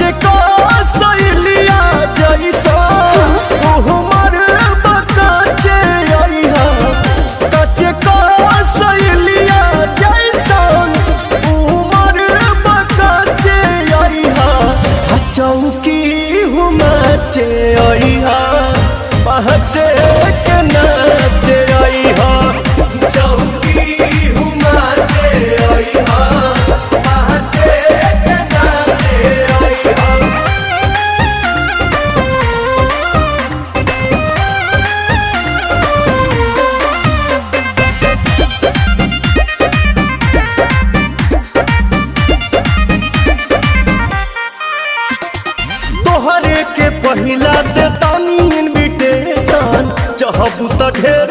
कच्चे का सैलिया जैसा उमर बकाचे आइहा कच्चे का सैलिया जैसा उमर बकाचे आइहा चौकी हुमाचे आइहा पहचे के नाचे आइहा चौकी हुमाचे आइहा पहचे के नाचे आइहा। तोहरे के पहिला देतानी इनविटेशन चाहबू त ढेर